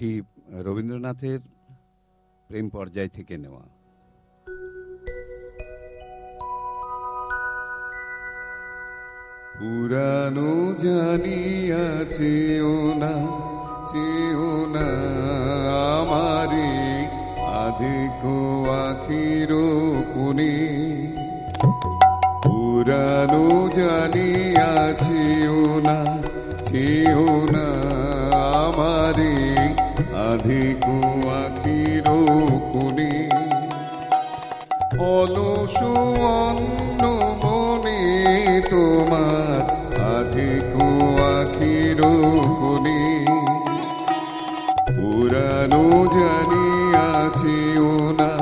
এটি রবীন্দ্রনাথের প্রেম পর্যায় থেকে নেওয়া। পুরানো জানিয়াছেও না চেও না আমারে আধিক আখির কোণে, পুরানো জানিয়াছেও না চেও না আমারে আধিক আখির কোণে, অলস অন্য মনে তোমার আধিক আখির কোণে, পুরানো জানিয়াছেও না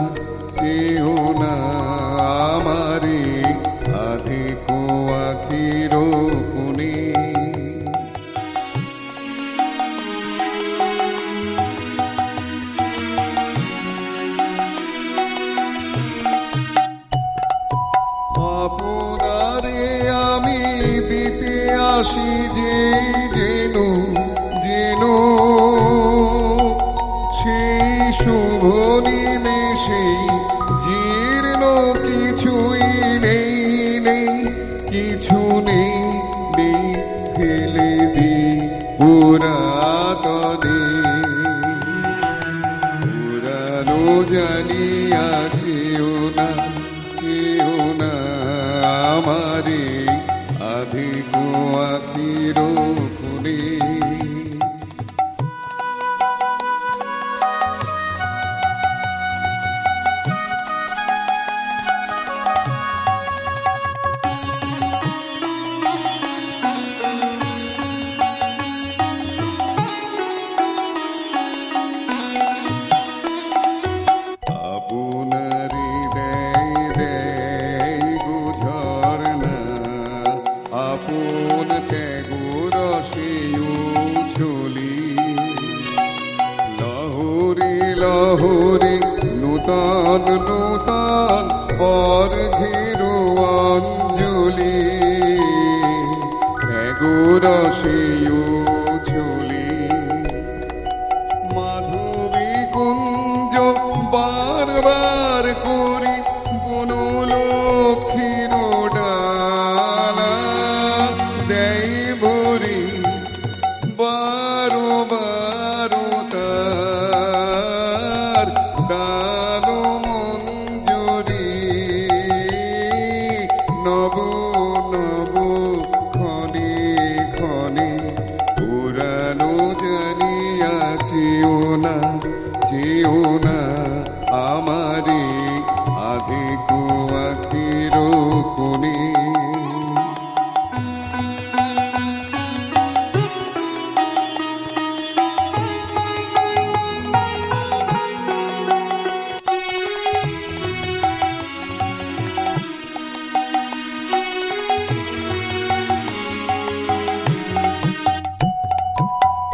চেও না আমারে আধিক আখির কোণে। আপনারে আমি দিতে আসি যে যেন যেন সেই শুভ নিমেষেই জীর্ণ কিছুই নেই নেই কিছু নেই নেই ফেলে দি পুরাতনে, পুরানো জানিয়াছেও না চেও না আমারে আধিক আখির কোণে। আপনারি দেয় দেয় গুঝরনা আপন ত্যাগুর সেও ছলি, লহরে লহরে নূতন নূতন পর ঘেরো অঞ্জলি, ত্যাগুর সেও ছলি, মাধবী কুঞ্জ বারবার করি বনলক্ষ্মীর ডালা দেয় ভরি বারো বারো তার দান মঞ্জুরি, নব নব ক্ষণে ক্ষণে পুরানো জানিয়াছেও না চেও না আমারে আধিক আখির কোণে।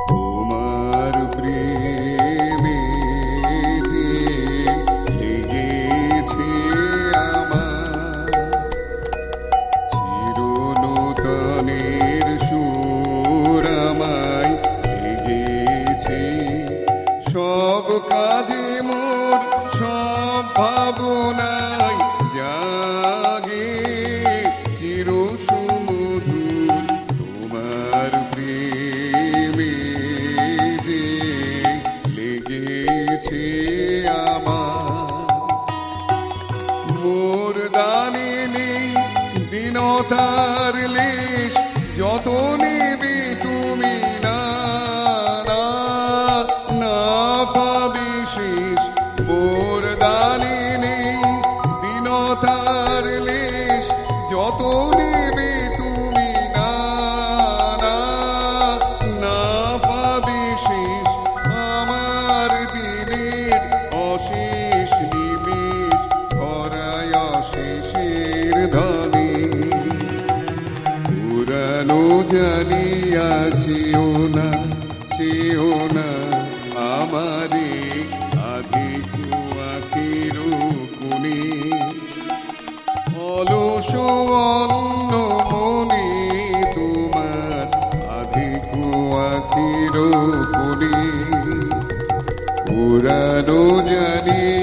তোমার প্রেমে যে লেগেছে আমার চিরনূতনের সুর আমায় লেগেছে, সব কাজে মোর সব ভাবনায় জাগে চির সুমধুর তোমার প্রেমে যে লেগেছে আমার, মোর দানে নেই দীনতার লেশ যত নেবে তুমি না না না পাবে শেষ, মোর দানে নেই দীনতার লেশ যত নেবে তুমি না না না পাবে শেষ, আমার দিনের অশেষ নিমেষ ধরায় অশেষের ধনে, পুরানো জানিয়াছেও না চেও না আমারে আধিক আখির কোণে, অলস অন্য মনে তোমার আধিক আখির কোণে। পুরানো জানি